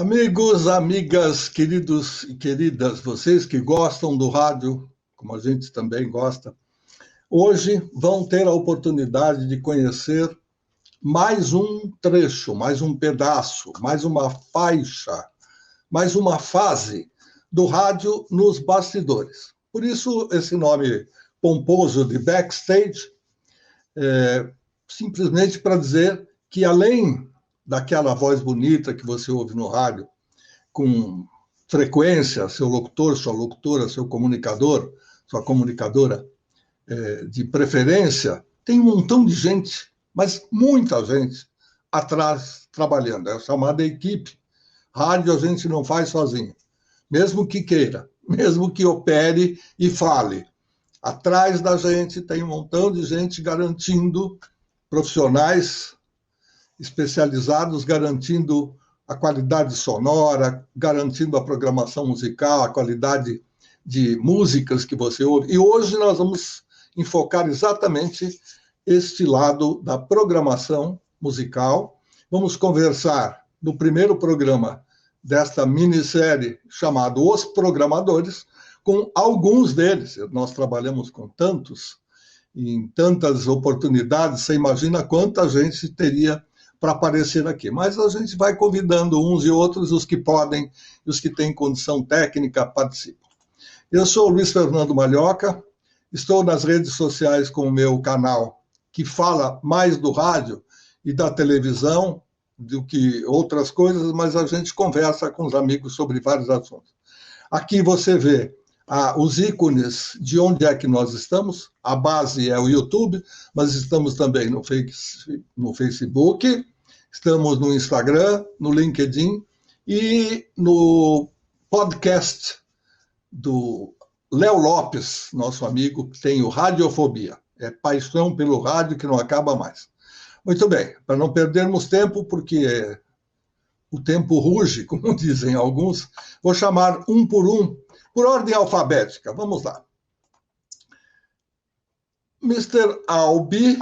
Amigos, amigas, queridos e queridas, vocês que gostam do rádio, como a gente também gosta, hoje vão ter a oportunidade de conhecer mais um trecho, mais um pedaço, mais uma faixa, mais uma fase do rádio nos bastidores. Por isso, esse nome pomposo de backstage, simplesmente para dizer que, além daquela voz bonita que você ouve no rádio, com frequência, seu locutor, sua locutora, seu comunicador, sua comunicadora de preferência, tem um montão de gente, mas muita gente atrás trabalhando. É a chamada equipe. Rádio a gente não faz sozinho, mesmo que queira, mesmo que opere e fale. Atrás da gente tem um montão de gente garantindo, profissionais especializados, garantindo a qualidade sonora, garantindo a programação musical, a qualidade de músicas que você ouve. E hoje nós vamos enfocar exatamente este lado da programação musical. Vamos conversar no primeiro programa desta minissérie chamado Os Programadores, com alguns deles. Nós trabalhamos com tantos, em tantas oportunidades, você imagina quanta gente teria para aparecer aqui. Mas a gente vai convidando uns e outros, os que podem e os que têm condição técnica participam. Eu sou o Luiz Fernando Malhoca, estou nas redes sociais com o meu canal, que fala mais do rádio e da televisão do que outras coisas, mas a gente conversa com os amigos sobre vários assuntos. Aqui você vê os ícones de onde é que nós estamos. A base é o YouTube, mas estamos também no Facebook, estamos no Instagram, no LinkedIn e no podcast do Léo Lopes, nosso amigo, que tem o Radiofobia. É paixão pelo rádio que não acaba mais. Muito bem, para não perdermos tempo, porque o tempo ruge, como dizem alguns, vou chamar um, por ordem alfabética. Vamos lá. Mr. Albi,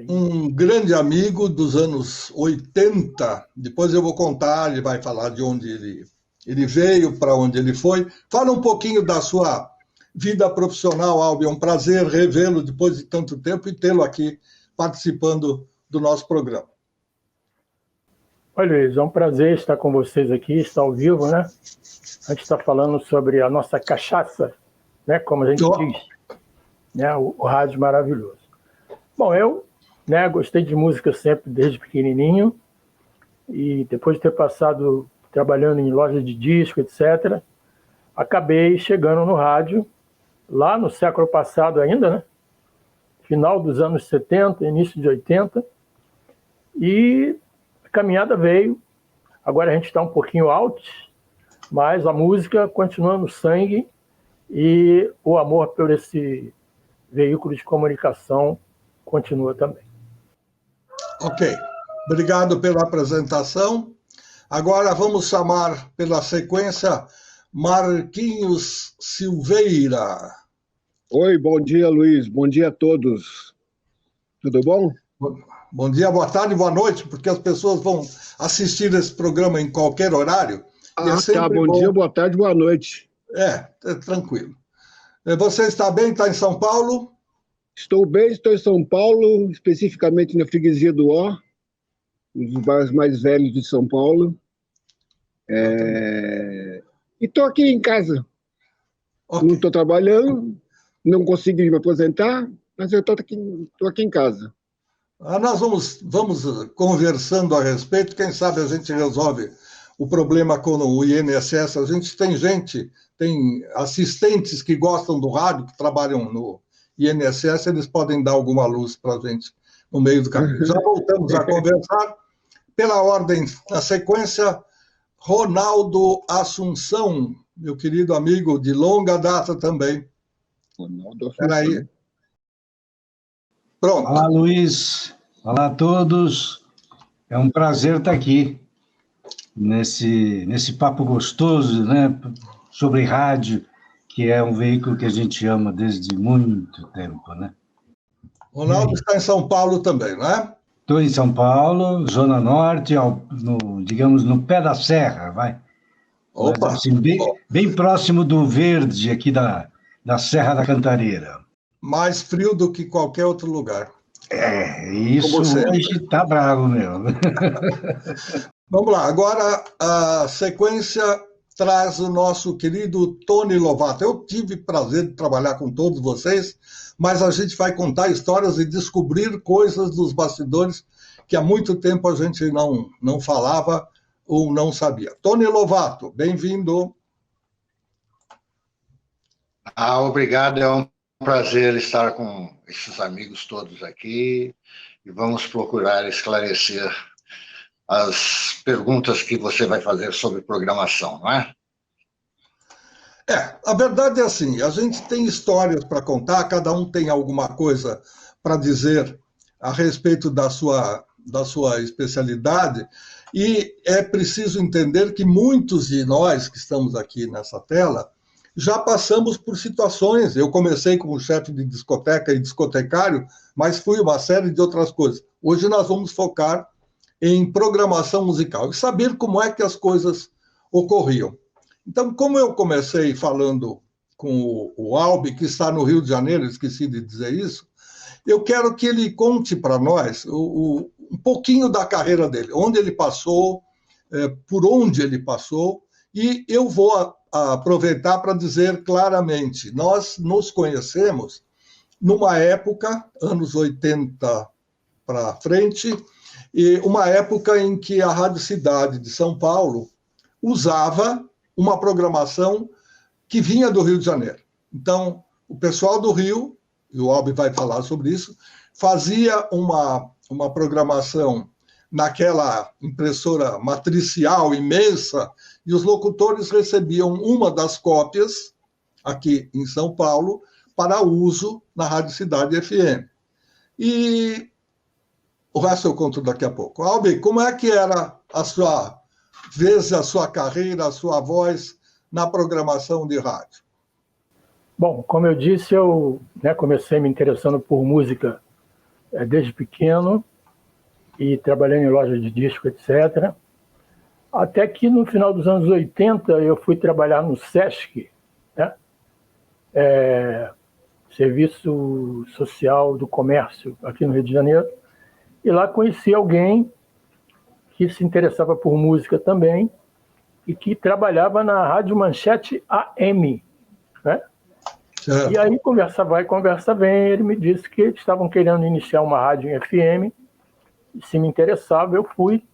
um grande amigo dos anos 80, depois eu vou contar, ele vai falar de onde ele veio, para onde ele foi. Fala um pouquinho da sua vida profissional, Albi. É um prazer revê-lo depois de tanto tempo e tê-lo aqui participando do nosso programa. Oi, Luiz, é um prazer estar com vocês aqui, estar ao vivo, né? A gente está falando sobre a nossa cachaça, né? Como a gente diz, né? O rádio maravilhoso. Bom, eu gostei de música sempre desde pequenininho e depois de ter passado trabalhando em loja de disco, etc., acabei chegando no rádio lá no século passado ainda, né? Final dos anos 70, início de 80, e a caminhada veio. Agora a gente está um pouquinho out, mas a música continua no sangue e o amor por esse veículo de comunicação continua também. Ok, obrigado pela apresentação. Agora vamos chamar pela sequência Marquinhos Silveira. Oi, bom dia, Luiz. Bom dia a todos. Tudo bom? Bom dia, boa tarde, boa noite, porque as pessoas vão assistir esse programa em qualquer horário. Tá. Bom dia, boa tarde, boa noite. Tranquilo. Você está bem? Está em São Paulo? Estou bem, estou em São Paulo, especificamente na freguesia do Ó, um dos bairros mais velhos de São Paulo. E estou aqui em casa. Okay. Não estou trabalhando, não consegui me aposentar, mas eu estou aqui em casa. Nós vamos conversando a respeito, quem sabe a gente resolve o problema com o INSS. A gente tem assistentes que gostam do rádio, que trabalham no INSS, eles podem dar alguma luz para a gente no meio do caminho. Já voltamos a conversar. Pela ordem, na sequência, Ronaldo Assunção, meu querido amigo de longa data também. Ronaldo Assunção. Espera aí. Pronto. Olá, Luiz. Olá a todos. É um prazer estar aqui nesse papo gostoso, né, sobre rádio, que é um veículo que a gente ama desde muito tempo, né? Ronaldo está em São Paulo também, não é? Estou em São Paulo, Zona Norte, digamos, no pé da serra, vai. Opa! Mas, assim, bem próximo do Verde, aqui da Serra da Cantareira. Mais frio do que qualquer outro lugar. Isso hoje está bravo mesmo. Vamos lá, agora a sequência traz o nosso querido Tony Lovato. Eu tive prazer de trabalhar com todos vocês, mas a gente vai contar histórias e descobrir coisas dos bastidores que há muito tempo a gente não falava ou não sabia. Tony Lovato, bem-vindo. Obrigado, é um prazer estar com esses amigos todos aqui e vamos procurar esclarecer as perguntas que você vai fazer sobre programação, não é? A verdade é assim, a gente tem histórias para contar, cada um tem alguma coisa para dizer a respeito da sua especialidade, e é preciso entender que muitos de nós que estamos aqui nessa tela já passamos por situações. Eu comecei como chefe de discoteca e discotecário, mas fui uma série de outras coisas. Hoje nós vamos focar em programação musical e saber como é que as coisas ocorriam. Então, como eu comecei falando com o Albi, que está no Rio de Janeiro, esqueci de dizer isso, eu quero que ele conte para nós um pouquinho da carreira dele, onde ele passou, por onde ele passou, e eu vou aproveitar para dizer claramente, nós nos conhecemos numa época, anos 80 para frente, e uma época em que a Rádio Cidade de São Paulo usava uma programação que vinha do Rio de Janeiro. Então, o pessoal do Rio, e o Albi vai falar sobre isso, fazia uma programação naquela impressora matricial imensa, e os locutores recebiam uma das cópias, aqui em São Paulo, para uso na Rádio Cidade FM. E o resto eu conto daqui a pouco. Albi, como é que era a sua carreira, a sua voz na programação de rádio? Bom, como eu disse, eu comecei me interessando por música desde pequeno e trabalhei em loja de disco, etc. Até que no final dos anos 80 eu fui trabalhar no SESC, Serviço Social do Comércio, aqui no Rio de Janeiro, e lá conheci alguém que se interessava por música também e que trabalhava na Rádio Manchete AM, né? E aí, conversa vai, conversa vem, ele me disse que estavam querendo iniciar uma rádio em FM, e se me interessava, eu fui.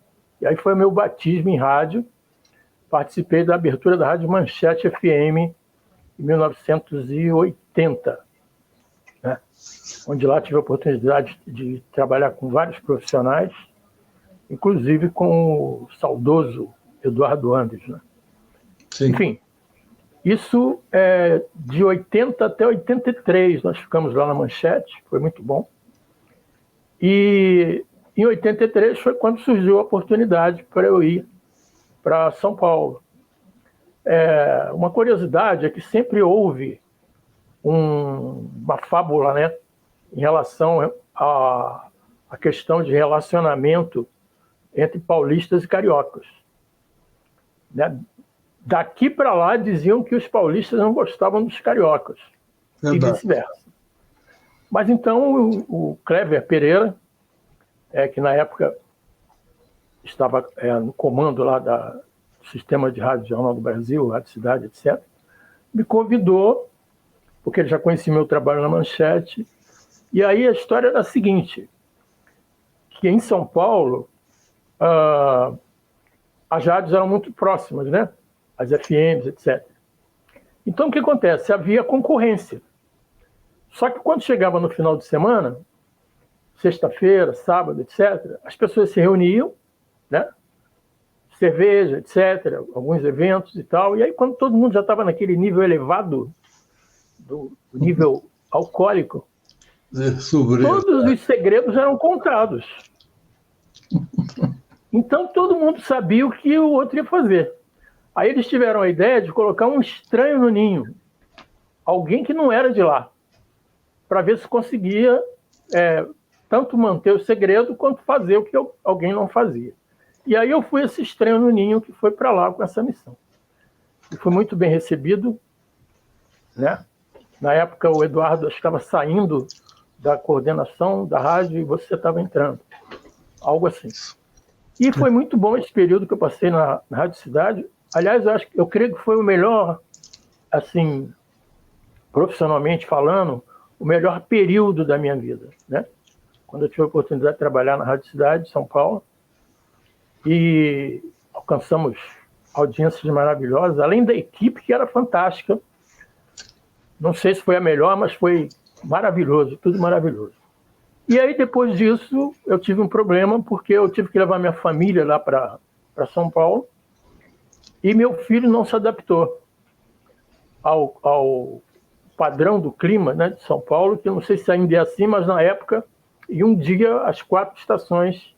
E aí foi meu batismo em rádio, participei da abertura da Rádio Manchete FM em 1980, né? Onde lá tive a oportunidade de trabalhar com vários profissionais, inclusive com o saudoso Eduardo Andes, né? Sim. Enfim, isso é de 80 até 83, nós ficamos lá na Manchete, foi muito bom. E em 83 foi quando surgiu a oportunidade para eu ir para São Paulo. Uma curiosidade é que sempre houve uma fábula, né, em relação à questão de relacionamento entre paulistas e cariocas, né? Daqui para lá diziam que os paulistas não gostavam dos cariocas. Verdade. E vice-versa. Mas então o Clever Pereira, que na época estava no comando lá do Sistema de Rádio Jornal do Brasil, Rádio Cidade, etc., me convidou, porque ele já conhecia meu trabalho na Manchete. E aí a história era a seguinte, que em São Paulo as rádios eram muito próximas, né? As FMs, etc. Então, o que acontece? Havia concorrência. Só que quando chegava no final de semana, sexta-feira, sábado, etc., as pessoas se reuniam, né? Cerveja, etc., alguns eventos e tal. E aí, quando todo mundo já estava naquele nível elevado, do nível alcoólico, todos os segredos eram contados. Então, todo mundo sabia o que o outro ia fazer. Aí eles tiveram a ideia de colocar um estranho no ninho, alguém que não era de lá, para ver se conseguia tanto manter o segredo quanto fazer o que alguém não fazia. E aí eu fui esse estranho no ninho que foi para lá com essa missão. E fui muito bem recebido, né? Na época o Eduardo estava saindo da coordenação da rádio e você estava entrando, algo assim. E foi muito bom esse período que eu passei na Rádio Cidade. Aliás, eu creio que foi o melhor, assim, profissionalmente falando, o melhor período da minha vida, né? Quando eu tive a oportunidade de trabalhar na Rádio Cidade de São Paulo e alcançamos audiências maravilhosas, além da equipe que era fantástica. Não sei se foi a melhor, mas foi maravilhoso, tudo maravilhoso. E aí, depois disso, eu tive um problema, porque eu tive que levar minha família lá para São Paulo e meu filho não se adaptou ao padrão do clima, né, de São Paulo, que eu não sei se ainda é assim, mas na época, e um dia as 4 estações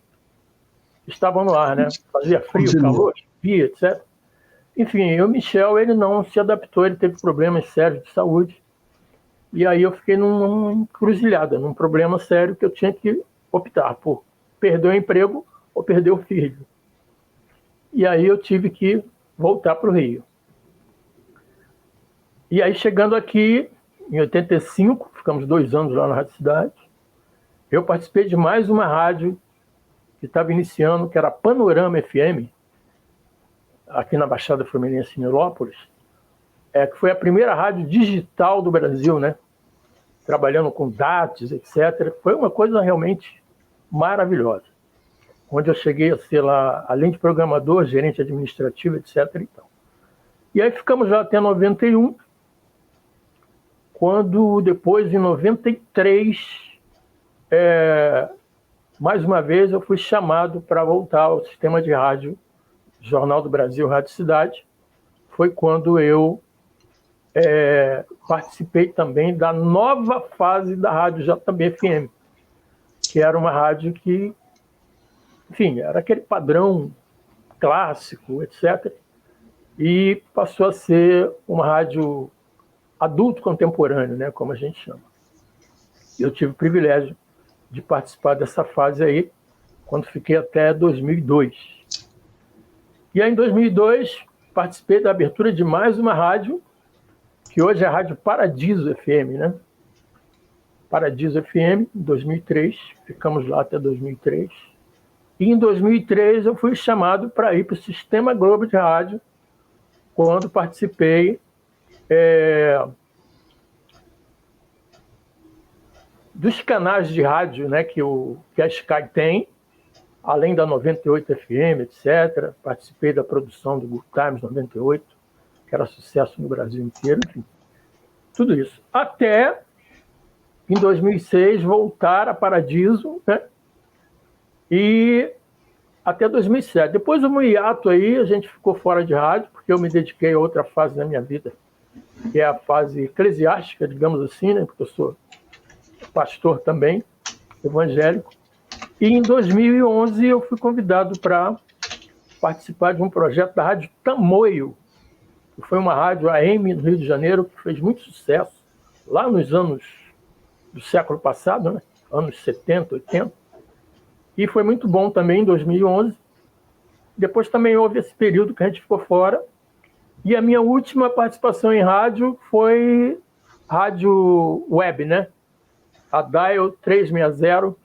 estavam no ar, né? Fazia frio, calor, chovia, etc. Enfim, o Michel, ele não se adaptou, ele teve problemas sérios de saúde. E aí eu fiquei numa encruzilhada, num problema sério que eu tinha que optar por perder o emprego ou perder o filho. E aí eu tive que voltar para o Rio. E aí, chegando aqui, em 85, ficamos 2 anos lá na Rádio Cidade, eu participei de mais uma rádio que estava iniciando, que era a Panorama FM, aqui na Baixada Fluminense, em Nilópolis, que foi a primeira rádio digital do Brasil, né? Trabalhando com dados, etc. Foi uma coisa realmente maravilhosa, onde eu cheguei a ser lá, além de programador, gerente administrativo, etc. E aí ficamos lá até 91, quando depois, em 93, mais uma vez eu fui chamado para voltar ao sistema de rádio Jornal do Brasil, Rádio Cidade. Foi quando eu participei também da nova fase da Rádio JB-FM, que era uma rádio que, enfim, era aquele padrão clássico, etc. E passou a ser uma rádio adulto contemporâneo, né, como a gente chama. Eu tive o privilégio de participar dessa fase aí, quando fiquei até 2002. E aí, em 2002, participei da abertura de mais uma rádio, que hoje é a Rádio Paradiso FM, né? Paradiso FM, em 2003, ficamos lá até 2003. E em 2003 eu fui chamado para ir para o Sistema Globo de Rádio, quando participei dos canais de rádio, né, que a Sky tem, além da 98 FM, etc. Participei da produção do Good Times 98, que era sucesso no Brasil inteiro, enfim, tudo isso. Até, em 2006, voltar a Paradiso, né, e até 2007. Depois do hiato aí, a gente ficou fora de rádio, porque eu me dediquei a outra fase da minha vida, que é a fase eclesiástica, digamos assim, né, porque eu sou pastor também, evangélico. E em 2011 eu fui convidado para participar de um projeto da Rádio Tamoio, que foi uma rádio AM no Rio de Janeiro, que fez muito sucesso lá nos anos do século passado, né? Anos 70, 80. E foi muito bom também em 2011. Depois também houve esse período que a gente ficou fora. E a minha última participação em rádio foi rádio web, né? A Dial 360,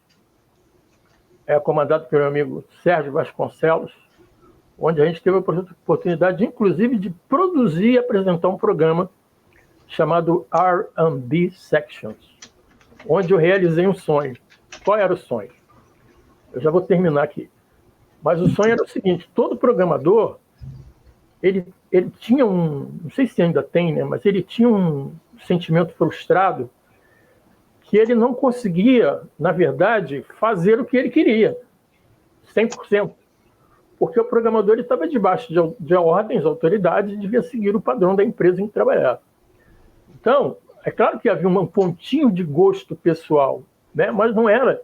comandado pelo meu amigo Sérgio Vasconcelos, onde a gente teve a oportunidade, inclusive, de produzir e apresentar um programa chamado R&B Sections, onde eu realizei um sonho. Qual era o sonho? Eu já vou terminar aqui. Mas o sonho era o seguinte: todo programador, ele tinha não sei se ainda tem, né, mas ele tinha um sentimento frustrado que ele não conseguia, na verdade, fazer o que ele queria, 100%. Porque o programador estava debaixo de ordens, autoridades, e devia seguir o padrão da empresa em que trabalhava. Então, é claro que havia um pontinho de gosto pessoal, né, mas não era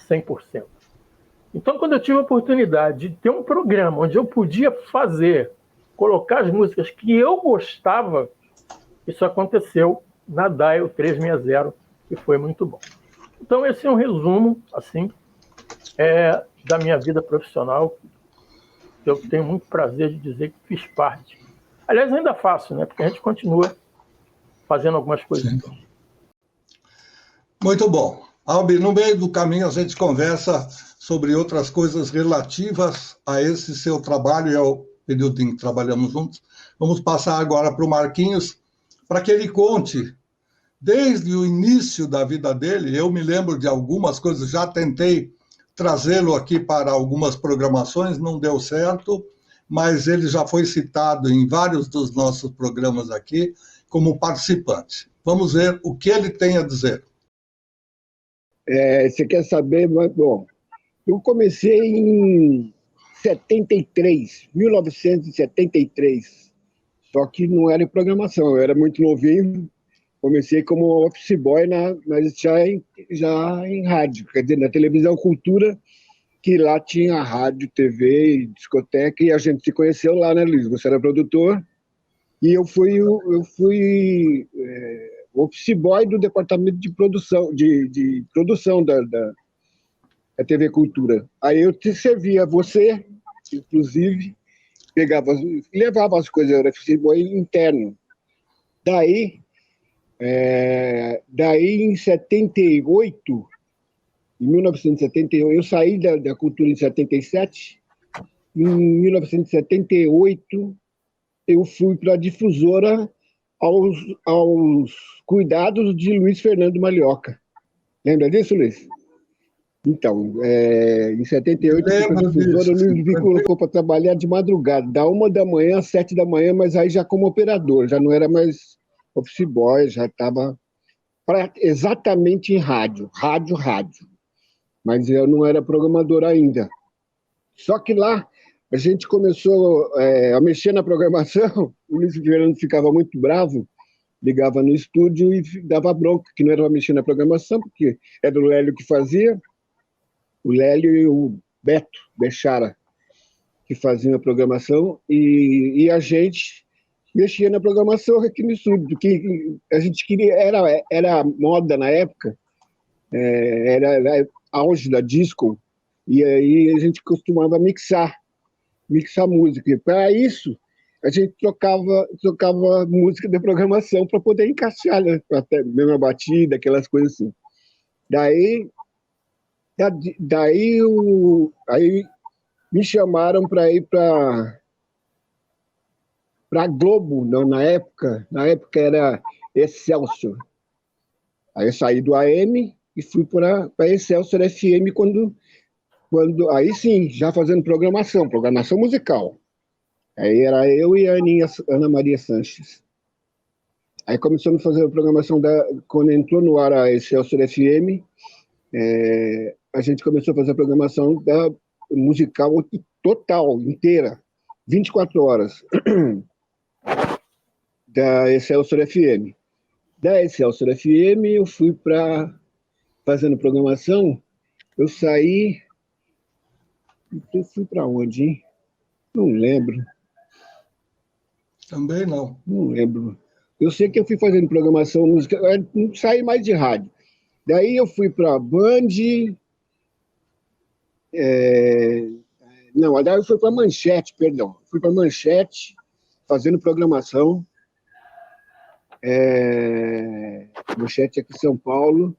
100%. Então, quando eu tive a oportunidade de ter um programa onde eu podia colocar as músicas que eu gostava, isso aconteceu na Dial 360, que foi muito bom. Então, esse é um resumo, assim, da minha vida profissional, que eu tenho muito prazer de dizer que fiz parte. Aliás, ainda faço, né? Porque a gente continua fazendo algumas coisas. Sim. Muito bom. Albi, no meio do caminho a gente conversa sobre outras coisas relativas a esse seu trabalho e ao período em que trabalhamos juntos. Vamos passar agora para o Marquinhos, para que ele conte, desde o início da vida dele, eu me lembro de algumas coisas, já tentei trazê-lo aqui para algumas programações, não deu certo, mas ele já foi citado em vários dos nossos programas aqui como participante. Vamos ver o que ele tem a dizer. Você quer saber? Bom, eu comecei em 1973, só que não era em programação, eu era muito novinho, comecei como office boy, mas já em rádio, quer dizer, na televisão Cultura, que lá tinha rádio, TV e discoteca, e a gente se conheceu lá, né, Luiz? Você era produtor, e eu fui office boy do departamento de produção da TV Cultura. Aí eu te servia você, inclusive, levava as coisas, era office boy interno. Daí em 78, em 1978, eu saí da Cultura em 77, em 1978 eu fui para a difusora aos cuidados de Luiz Fernando Malhoca. Lembra disso, Luiz? Então, em 78, eu fui para a difusora, o Luiz me colocou para trabalhar de madrugada, da 1 da manhã às 7 da manhã, mas aí já como operador, já não era mais office boy, já estava exatamente em rádio. Mas eu não era programador ainda. Só que lá a gente começou a mexer na programação, o Luiz Fernando ficava muito bravo, ligava no estúdio e dava bronca, que não era para mexer na programação, porque era o Lélio que fazia, o Lélio e o Beto Bechara, que faziam a programação, e a gente mexia na programação aqui no estúdio, que a gente queria, era moda na época, era auge da disco, e aí a gente costumava mixar música. E para isso, a gente trocava música de programação para poder encaixar, né? Até mesma batida, aquelas coisas assim. Daí me chamaram para ir para Globo, não, na época era Excelsior. Aí eu saí do AM e fui para Excelsior FM quando aí sim, já fazendo programação musical. Aí era eu e a Ana Maria Sanches. Aí começamos a fazer a programação quando entrou no ar a Excelsior FM, a gente começou a fazer a programação da musical total, inteira, 24 horas, da Excelsior FM. Da Excelsior FM eu fui para fazendo programação, eu saí. Eu fui para onde, hein? Não lembro. Também não. Não lembro. Eu sei que eu fui fazendo programação musical, não saí mais de rádio. Daí eu fui para a Band. Não, daí eu fui para a Manchete, perdão. Fui para a Manchete, fazendo programação. Manchete aqui em São Paulo.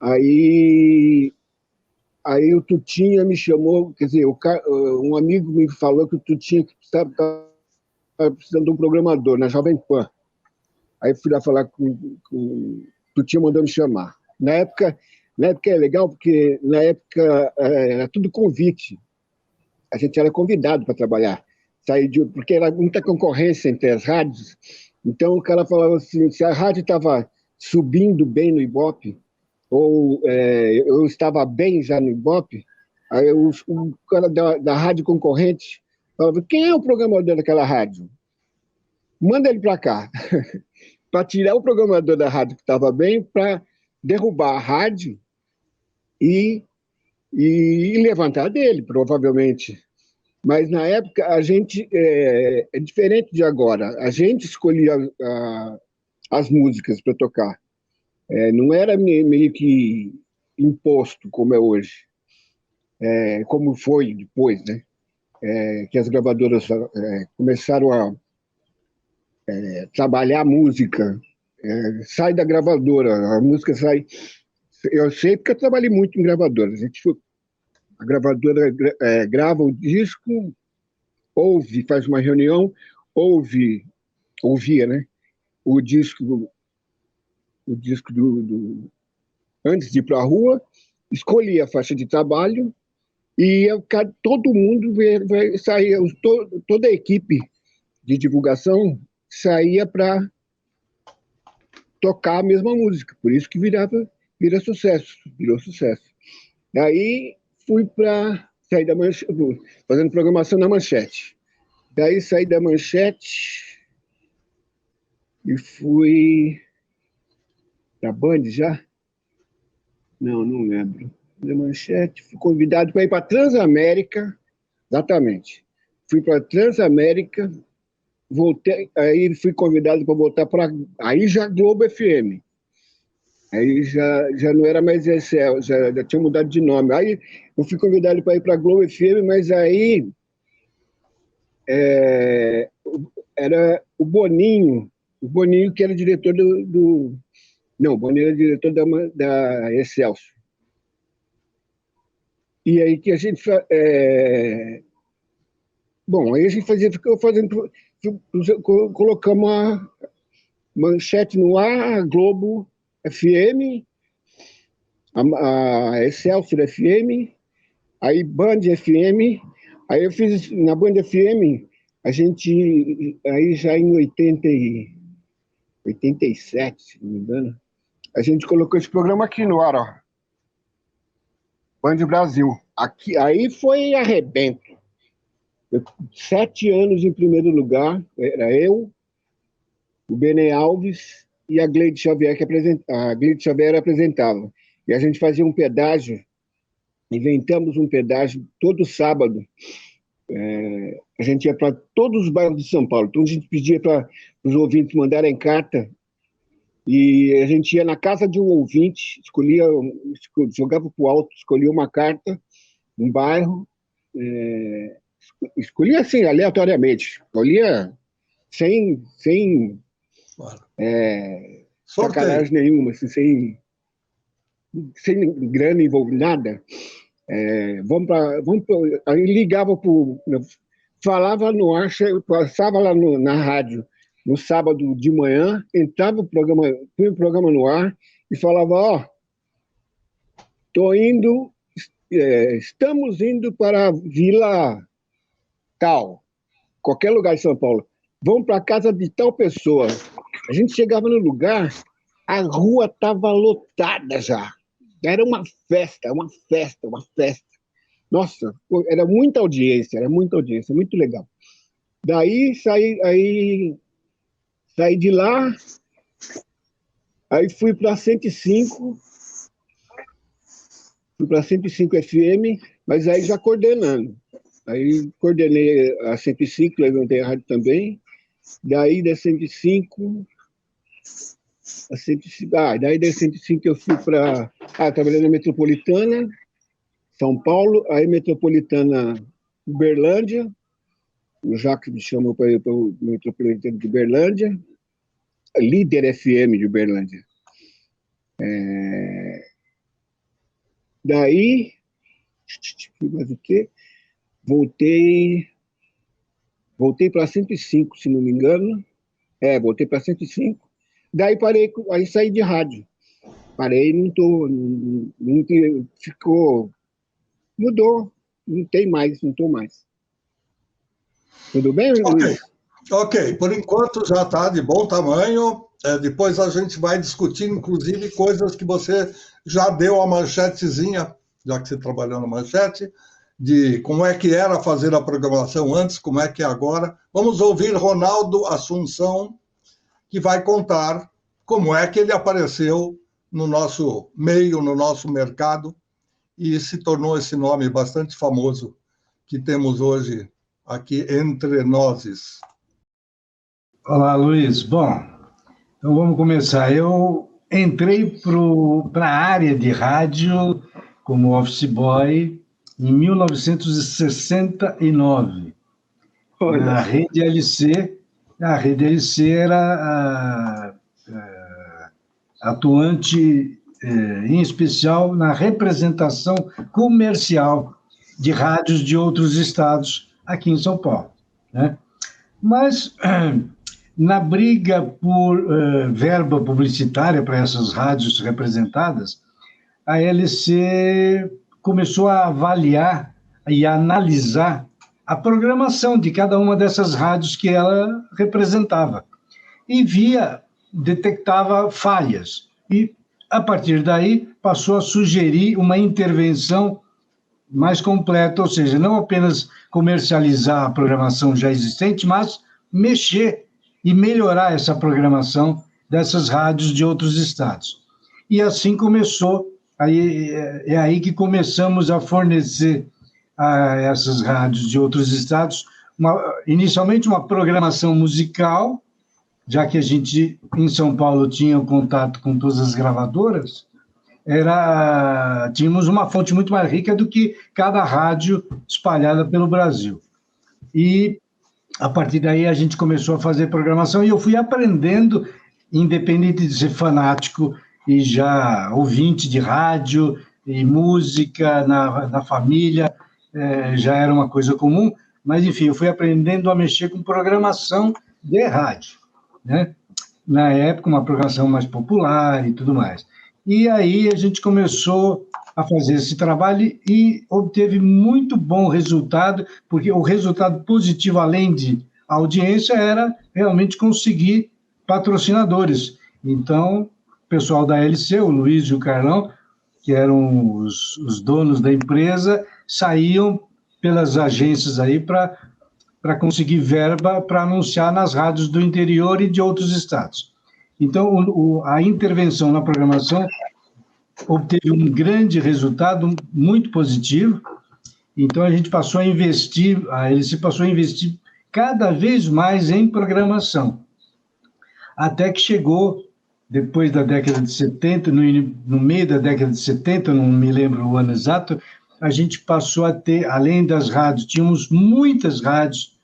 Aí o Tutinha me chamou, quer dizer, um amigo me falou que o Tutinha estava precisando de um programador na Jovem Pan. Aí fui lá falar com o Tutinha, mandou me chamar. Na época é legal, porque na época era tudo convite. A gente era convidado para trabalhar. Porque era muita concorrência entre as rádios. Então o cara falava assim, se a rádio estava subindo bem no Ibope, ou eu estava bem já no Ibope, aí o cara da rádio concorrente falava, quem é o programador daquela rádio? Manda ele para cá, para tirar o programador da rádio que estava bem, para derrubar a rádio e levantar dele, provavelmente. Mas na época a gente é diferente de agora, a gente escolhia as músicas para tocar. Não era meio que imposto como é hoje, como foi depois, né? Que as gravadoras começaram a trabalhar a música, sai da gravadora, a música sai. Eu sei porque eu trabalhei muito em gravadora. A gravadora grava o disco, ouve, faz uma reunião, ouvia, né? O disco antes de ir para a rua, escolhia a faixa de trabalho e todo mundo vai sair, toda a equipe de divulgação saía para tocar a mesma música, por isso que virou sucesso. Daí fui para sair da Manchete, fazendo programação na Manchete. Daí saí da Manchete e fui da Band já? Não lembro. Da Manchete, fui convidado para ir para Transamérica, exatamente. Fui para Transamérica, voltei, aí fui convidado para voltar para... Aí já Globo FM. Aí já não era mais Excel, já tinha mudado de nome. Aí eu fui convidado para ir para Globo FM, mas aí era o Boninho que era diretor Não, o Boninho era diretor da Excelsior. E aí que a gente... Bom, aí a gente ficou fazendo... Colocamos a Manchete no ar, a Globo FM, a Excelsior FM, aí Band FM. Aí eu fiz na Band FM, a gente... Aí já em 87, se não me engano, a gente colocou esse programa aqui no ar, ó. Band Brasil. Aqui, aí foi arrebento. 7 anos em primeiro lugar, era eu, o Benê Alves e a Gleide Xavier, a Gleide Xavier apresentava. E a gente fazia um pedágio, inventamos um pedágio todo sábado. A gente ia para todos os bairros de São Paulo. Então a gente pedia para os ouvintes mandarem carta. E a gente ia na casa de um ouvinte, jogava para o alto, escolhia uma carta, um bairro, escolhia assim, aleatoriamente, escolhia sem sacanagem nenhuma, assim, sem grana envolvida, nada. Aí ligava falava no ar, passava lá na rádio, no sábado de manhã, entrava punha o programa no ar e falava, estamos indo para a Vila tal, qualquer lugar de São Paulo, vão para a casa de tal pessoa. A gente chegava no lugar, a rua estava lotada já. Era uma festa. Nossa, era muita audiência, muito legal. Daí saí de lá, aí fui para 105, FM, mas aí já coordenando. Aí coordenei a 105, levantei a rádio também. Daí da 105, daí da 105 eu fui para... trabalhei na Metropolitana, São Paulo, aí Metropolitana Uberlândia, o Jacques me chamou para ir para o Metropolitano de Uberlândia, Líder FM de Uberlândia. Daí, mais o quê? Voltei para 105, se não me engano. Voltei para 105. Daí parei, aí saí de rádio. Parei, não ficou... Mudou, não estou mais. Tudo bem, Luiz? Ok, por enquanto já está de bom tamanho. Depois a gente vai discutir, inclusive, coisas que você já deu a manchetezinha, já que você trabalhou na Manchete, de como é que era fazer a programação antes, como é que é agora. Vamos ouvir Ronaldo Assunção, que vai contar como é que ele apareceu no nosso meio, no nosso mercado, e se tornou esse nome bastante famoso que temos hoje aqui entre nós. Olá, Luiz. Bom, então vamos começar. Eu entrei para a área de rádio como office boy em 1969. Olha. Na Rede LC. A Rede LC era atuante, em especial, na representação comercial de rádios de outros estados aqui em São Paulo, né? Mas, na briga por verba publicitária para essas rádios representadas, a LC começou a avaliar e a analisar a programação de cada uma dessas rádios que ela representava. E detectava falhas. E, a partir daí, passou a sugerir uma intervenção mais completa, ou seja, não apenas comercializar a programação já existente, mas mexer e melhorar essa programação dessas rádios de outros estados. E assim começou, é aí que começamos a fornecer a essas rádios de outros estados, inicialmente uma programação musical, já que a gente, em São Paulo, tinha contato com todas as gravadoras, tínhamos uma fonte muito mais rica do que cada rádio espalhada pelo Brasil. E, a partir daí, a gente começou a fazer programação e eu fui aprendendo, independente de ser fanático e já ouvinte de rádio e música na família, já era uma coisa comum, mas, enfim, eu fui aprendendo a mexer com programação de rádio, né? Na época, uma programação mais popular e tudo mais. E aí a gente começou a fazer esse trabalho e obteve muito bom resultado, porque o resultado positivo, além de audiência, era realmente conseguir patrocinadores. Então, o pessoal da LC, o Luiz e o Carlão, que eram os donos da empresa, saíam pelas agências aí para conseguir verba para anunciar nas rádios do interior e de outros estados. Então, a intervenção na programação obteve um grande resultado, muito positivo. Então, a LC passou a investir cada vez mais em programação. Até que chegou, depois da década de 70, no meio da década de 70, não me lembro o ano exato, a gente passou a ter, além das rádios, tínhamos muitas rádios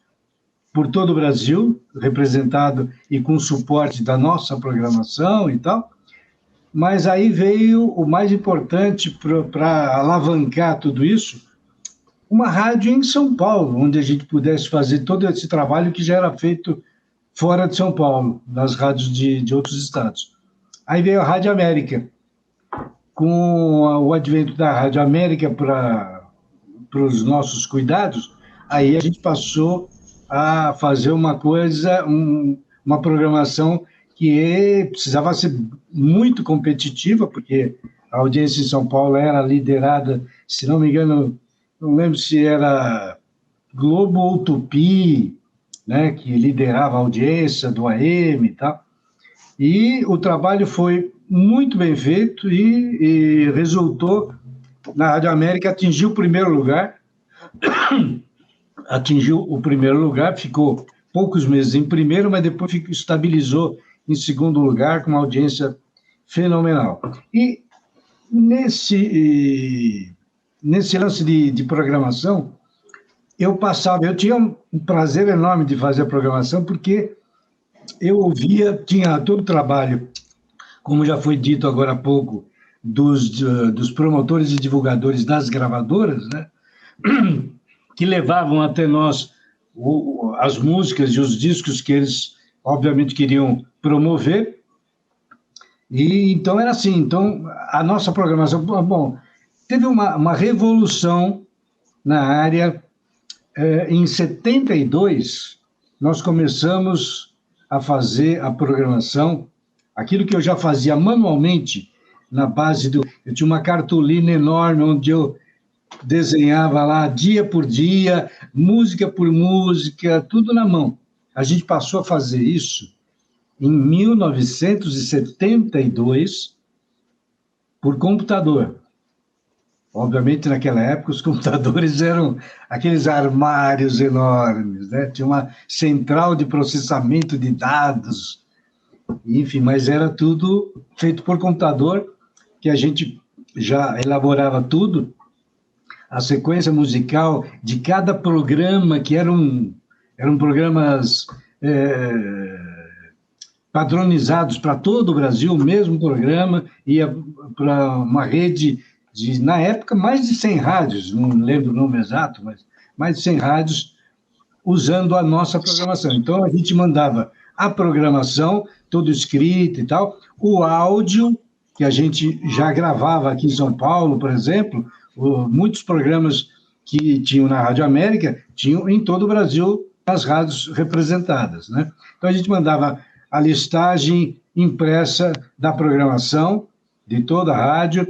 por todo o Brasil, representado e com suporte da nossa programação e tal, mas aí veio o mais importante para alavancar tudo isso, uma rádio em São Paulo, onde a gente pudesse fazer todo esse trabalho que já era feito fora de São Paulo, nas rádios de outros estados. Aí veio a Rádio América. Com o advento da Rádio América para os nossos cuidados, aí a gente passou a fazer uma programação que precisava ser muito competitiva, porque a audiência em São Paulo era liderada, se não me engano, não lembro se era Globo ou Tupi, né, que liderava a audiência do AM e tal. E o trabalho foi muito bem feito e resultou na Rádio América, atingiu o primeiro lugar, ficou poucos meses em primeiro, mas depois estabilizou em segundo lugar, com uma audiência fenomenal. E nesse lance de programação, eu tinha um prazer enorme de fazer a programação, porque eu tinha todo o trabalho, como já foi dito agora há pouco, dos promotores e divulgadores das gravadoras, né, que levavam até nós as músicas e os discos que eles, obviamente, queriam promover. E então era assim. Então, a nossa programação, bom, teve uma revolução na área. Em 72, nós começamos a fazer a programação, aquilo que eu já fazia manualmente, na base eu tinha uma cartolina enorme, onde eu desenhava lá dia por dia, música por música, tudo na mão. A gente passou a fazer isso em 1972 por computador. Obviamente, naquela época, os computadores eram aqueles armários enormes, né? Tinha uma central de processamento de dados enfim, mas era tudo feito por computador, que a gente já elaborava tudo, a sequência musical de cada programa, que eram programas padronizados para todo o Brasil, o mesmo programa, ia para uma rede de, na época, mais de 100 rádios, não lembro o nome exato, mas mais de 100 rádios usando a nossa programação. Então, a gente mandava a programação, tudo escrito e tal, o áudio, que a gente já gravava aqui em São Paulo, por exemplo, muitos programas que tinham na Rádio América, tinham em todo o Brasil as rádios representadas, né? Então, a gente mandava a listagem impressa da programação de toda a rádio,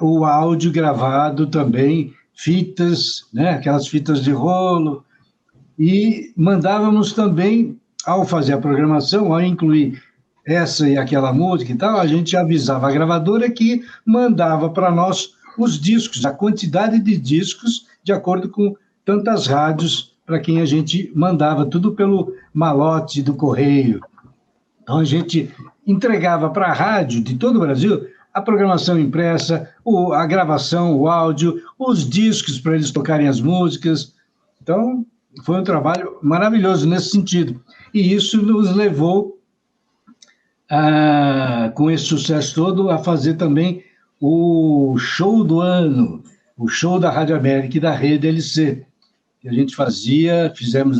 o áudio gravado também, fitas, né? Aquelas fitas de rolo, e mandávamos também, ao fazer a programação, ao incluir essa e aquela música e tal, a gente avisava a gravadora que mandava para nós os discos, a quantidade de discos, de acordo com tantas rádios para quem a gente mandava, tudo pelo malote do correio. Então, a gente entregava para a rádio de todo o Brasil a programação impressa, a gravação, o áudio, os discos para eles tocarem as músicas. Então, foi um trabalho maravilhoso nesse sentido. E isso nos levou, com esse sucesso todo, a fazer também o show do ano, o show da Rádio América e da Rede LC, que a gente fizemos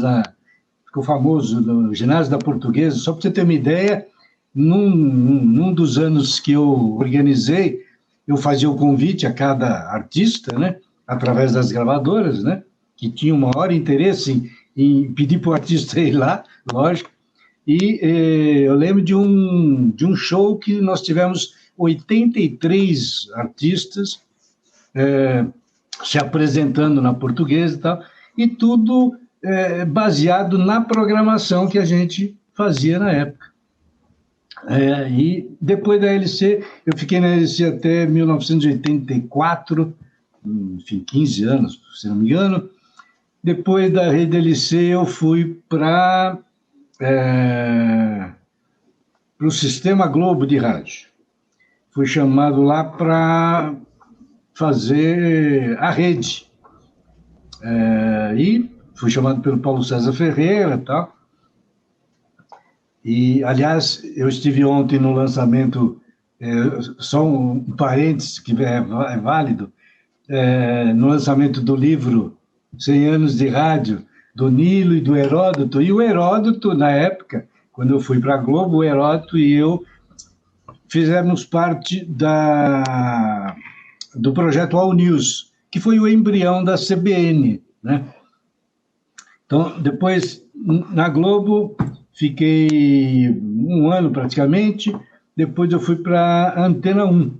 ficou famoso no Ginásio da Portuguesa. Só para você ter uma ideia, num dos anos que eu organizei, eu fazia o convite a cada artista, né, através das gravadoras, né, que tinham o maior interesse em pedir para o artista ir lá, lógico. E eu lembro de um show que nós tivemos 83 artistas se apresentando na Portuguesa e tal, e tudo baseado na programação que a gente fazia na época. E depois da LC, eu fiquei na LC até 1984, enfim, 15 anos, se não me engano. Depois da Rede LC, eu fui para o Sistema Globo de Rádio. Fui chamado lá para fazer a rede. E fui chamado pelo Paulo César Ferreira e tal. E, aliás, eu estive ontem no lançamento, só um parênteses que é válido, no lançamento do livro 100 anos de rádio, do Nilo e do Heródoto. E o Heródoto, na época, quando eu fui para a Globo, o Heródoto e eu fizemos parte do projeto All News, que foi o embrião da CBN, né? Então, depois, na Globo, fiquei um ano praticamente, depois eu fui para a Antena 1,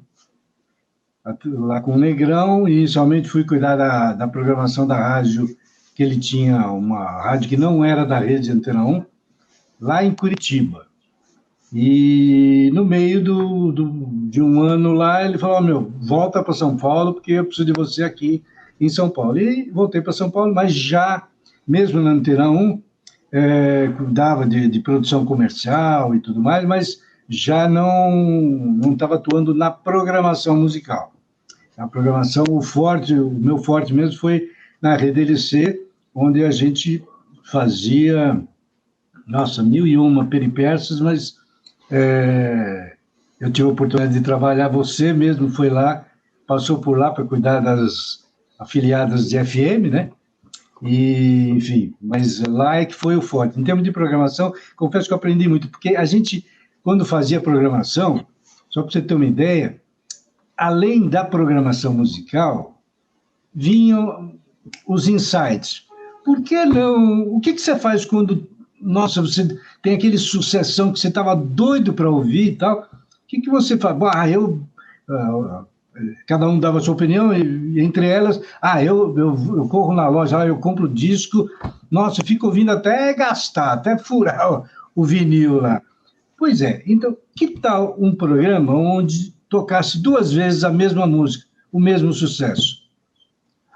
lá com o Negrão, e inicialmente fui cuidar da programação da rádio, que ele tinha uma rádio que não era da rede Antena 1, lá em Curitiba. E no meio de um ano lá, ele falou, volta para São Paulo, porque eu preciso de você aqui em São Paulo. E voltei para São Paulo, mas já, mesmo na Antena 1, cuidava de produção comercial e tudo mais, mas já não estava atuando na programação musical. A programação, o meu forte mesmo foi na Rede LC, onde a gente fazia, 1001 peripécias, mas eu tive a oportunidade de trabalhar, você mesmo foi lá, passou por lá para cuidar das afiliadas de FM, né? E, enfim, mas lá é que foi o forte. Em termos de programação, confesso que eu aprendi muito, porque a gente, quando fazia programação, só para você ter uma ideia, além da programação musical, vinham os insights. Por que não? O que você faz quando, você tem aquele sucessão que você estava doido para ouvir e tal? O que você faz? Cada um dava a sua opinião, e entre elas, eu corro na loja, eu compro disco, eu fico ouvindo até gastar, até furar o vinil lá. Pois é, então, que tal um programa onde tocasse 2 vezes a mesma música, o mesmo sucesso?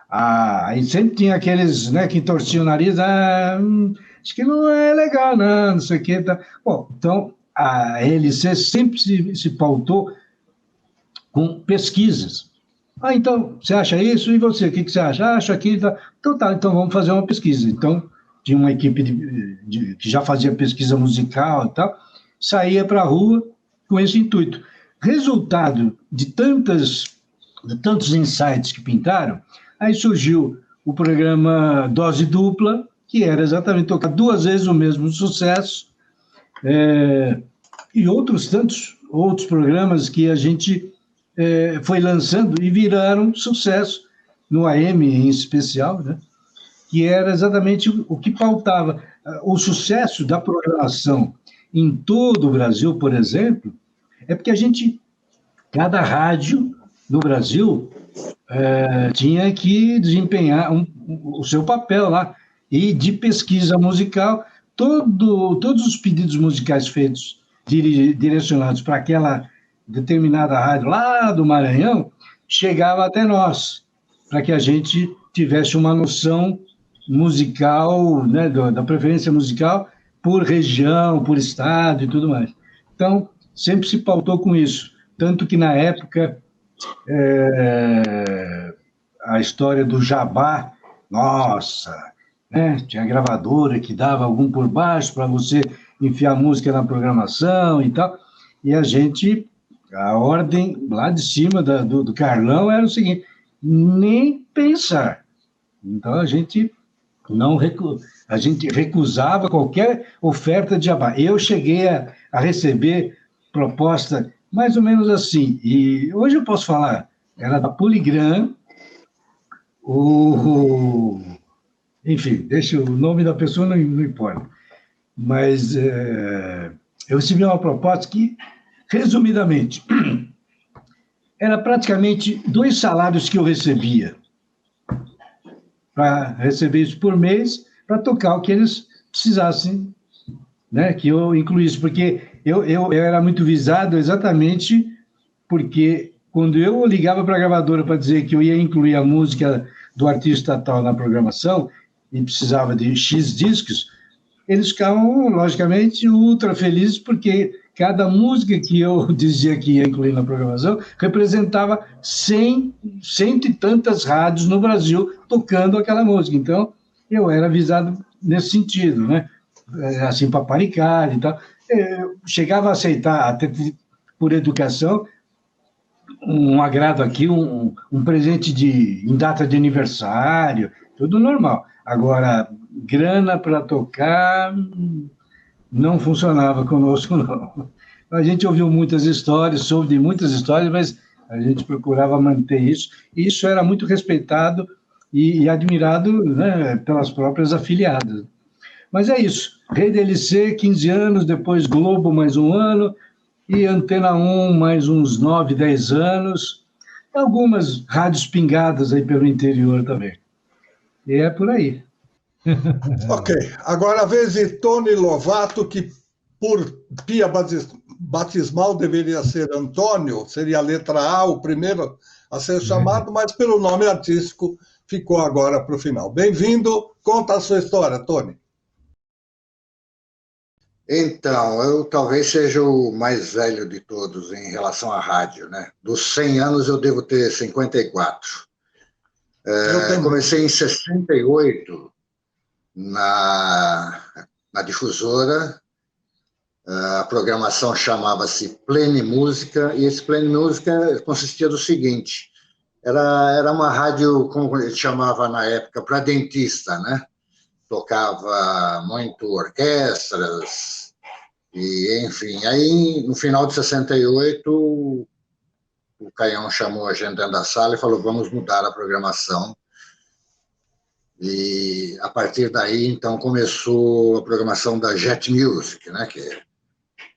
Aí sempre tinha aqueles, né, que torciam o nariz, acho que não é legal, não sei o que. Tá. Bom, então, a LC sempre se pautou com pesquisas. Então, você acha isso? E você, o que você acha? Acho aquilo. Tá. Então, tá, então vamos fazer uma pesquisa. Então, tinha uma equipe que já fazia pesquisa musical e tal, saía para a rua com esse intuito. Resultado de tantos insights que pintaram, aí surgiu o programa Dose Dupla, que era exatamente tocar 2 vezes o mesmo sucesso, e tantos outros programas que a gente foi lançando e viraram sucesso, no AM em especial, né? Que era exatamente o que pautava. O sucesso da programação em todo o Brasil, por exemplo, é porque cada rádio no Brasil tinha que desempenhar o seu papel lá, e de pesquisa musical, todos os pedidos musicais feitos, direcionados para aquela determinada rádio lá do Maranhão, chegava até nós, para que a gente tivesse uma noção musical, né, da preferência musical por região, por estado e tudo mais. Então, sempre se pautou com isso. Tanto que, na época, a história do jabá, nossa, né, tinha gravadora que dava algum por baixo para você enfiar música na programação e tal, e a ordem lá de cima do Carlão era o seguinte: nem pensar. Então, a gente recusava qualquer oferta de jabá. Eu cheguei a receber proposta mais ou menos assim, e hoje eu posso falar, era da Polygram, enfim, deixa o nome da pessoa, não importa, mas eu recebi uma proposta que, resumidamente, era praticamente 2 salários que eu recebia, para receber isso por mês, para tocar o que eles precisassem, né, que eu incluísse, porque eu era muito visado exatamente porque quando eu ligava para a gravadora para dizer que eu ia incluir a música do artista tal na programação e precisava de X discos, eles ficavam, logicamente, ultra felizes, porque cada música que eu dizia que ia incluir na programação representava 100 e tantas rádios no Brasil tocando aquela música. Então, eu era avisado nesse sentido, né? Assim, paparicar e tal. Eu chegava a aceitar, até por educação, um agrado aqui, um presente em data de aniversário, tudo normal. Agora, grana para tocar não funcionava conosco, não. A gente ouviu muitas histórias, soube de muitas histórias, mas a gente procurava manter isso. E isso era muito respeitado e admirado, né, pelas próprias afiliadas. Mas é isso. Rede LC, 15 anos, depois Globo, mais 1 ano, e Antena 1, mais uns 9, 10 anos. Algumas rádios pingadas aí pelo interior também. E é por aí. Ok. Agora a vez de Tony Lovato, que por pia batismal deveria ser Antônio, seria a letra A, o primeiro a ser chamado, mas pelo nome artístico ficou agora para o final. Bem-vindo, conta a sua história, Tony. Então, eu talvez seja o mais velho de todos em relação à rádio, né? Dos 100 anos eu devo ter 54. Comecei em 68 na difusora. A programação chamava-se Plene Música, e esse Plene Música consistia do seguinte: era uma rádio, como ele chamava na época, para dentista, né? Tocava muito orquestras, e enfim. Aí, no final de 68, o Caião chamou a gente dentro da sala e falou: vamos mudar a programação. E, a partir daí, então, começou a programação da Jet Music, né? Que é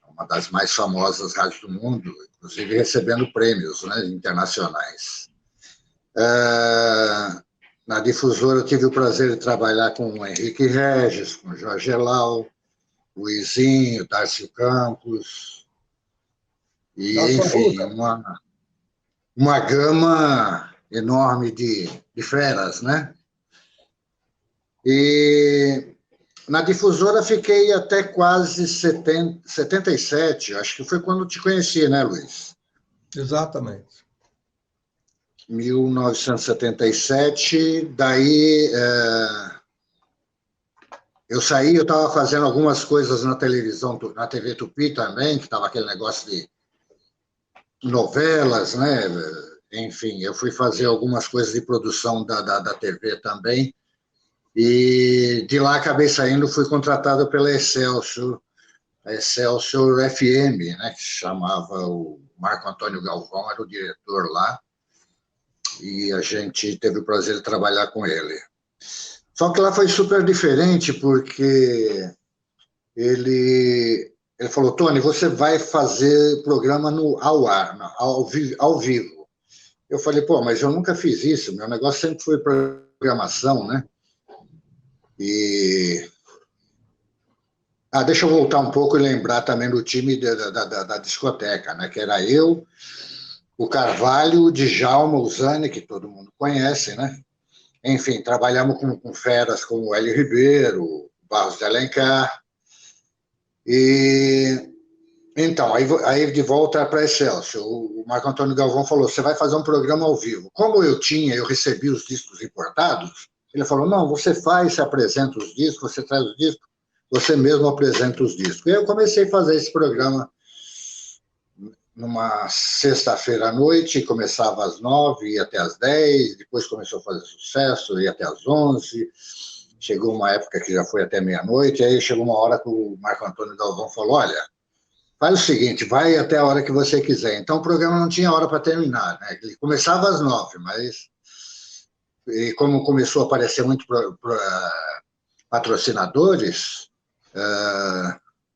uma das mais famosas rádios do mundo, inclusive recebendo prêmios, né, internacionais. Na difusora eu tive o prazer de trabalhar com o Henrique Regis, com o Jorge Elau, o Izinho, Darcy Campos, e, enfim, uma gama enorme de feras, né? E Na Difusora fiquei até quase 77, acho que foi quando te conheci, né, Luiz? Exatamente. 1977, daí eu saí, eu estava fazendo algumas coisas na televisão, na TV Tupi também, que estava aquele negócio de novelas, né? Enfim, eu fui fazer algumas coisas de produção da TV também, e de lá acabei saindo, fui contratado pela Excelsior, a Excelsior FM, né? Que se chamava o Marco Antônio Galvão, era o diretor lá, e a gente teve o prazer de trabalhar com ele. Só que lá foi super diferente, porque ele falou, Tony, você vai fazer programa ao ar, ao vivo. Eu falei, pô, mas eu nunca fiz isso, meu negócio sempre foi programação, né? E... deixa eu voltar um pouco e lembrar também do time da discoteca, né? Que era eu, o Carvalho, o Djalma, o Zane, que todo mundo conhece, né? Enfim, trabalhamos com feras como o Hélio Ribeiro, o Barros de Alencar. E então, aí de volta para a Excelsior, o Marco Antônio Galvão falou, você vai fazer um programa ao vivo. Como eu recebi os discos importados, ele falou, não, você faz, você apresenta os discos, você traz os discos, você mesmo apresenta os discos. E eu comecei a fazer esse programa numa sexta-feira à noite, começava às 9, ia até às 10, depois começou a fazer sucesso, ia até às 11, chegou uma época que já foi até meia-noite, aí chegou uma hora que o Marco Antônio Galvão falou, olha, faz o seguinte, vai até a hora que você quiser. Então o programa não tinha hora para terminar, né? Ele começava às 9, mas e como começou a aparecer muito patrocinadores,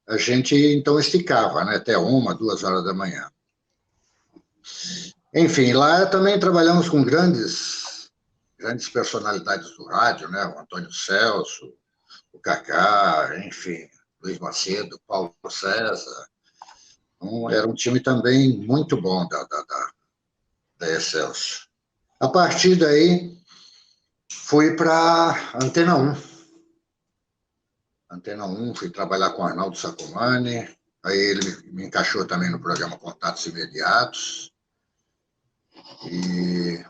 a gente então esticava, né? Até 1, 2 horas da manhã. Enfim, lá também trabalhamos com grandes personalidades do rádio, né? O Antônio Celso, o Cacá, enfim, Luiz Macedo, Paulo César. Então, era um time também muito bom da Excelsior. A partir daí, fui para Antena 1. Antena 1, fui trabalhar com o Arnaldo Sacomani, aí ele me encaixou também no programa Contatos Imediatos, e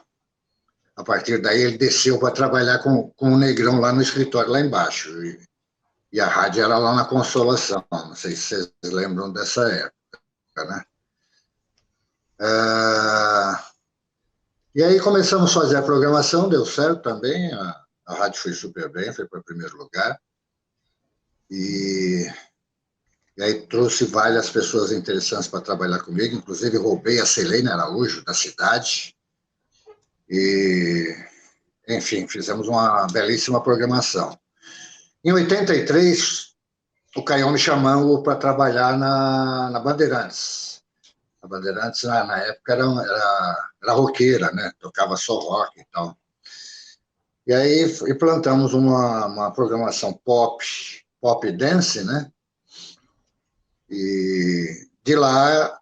a partir daí ele desceu para trabalhar com o Negrão lá no escritório, lá embaixo, e a rádio era lá na Consolação, não sei se vocês lembram dessa época, né? E aí começamos a fazer a programação, deu certo também, a rádio foi super bem, foi para o primeiro lugar, e aí trouxe várias pessoas interessantes para trabalhar comigo, inclusive roubei a Celene Araújo, da cidade, e, enfim, fizemos uma belíssima programação. Em 83, o Caião me chamou para trabalhar na Bandeirantes. A Bandeirantes, na época, era roqueira, né? Tocava só rock e tal. E aí implantamos uma programação pop dance, né? E de lá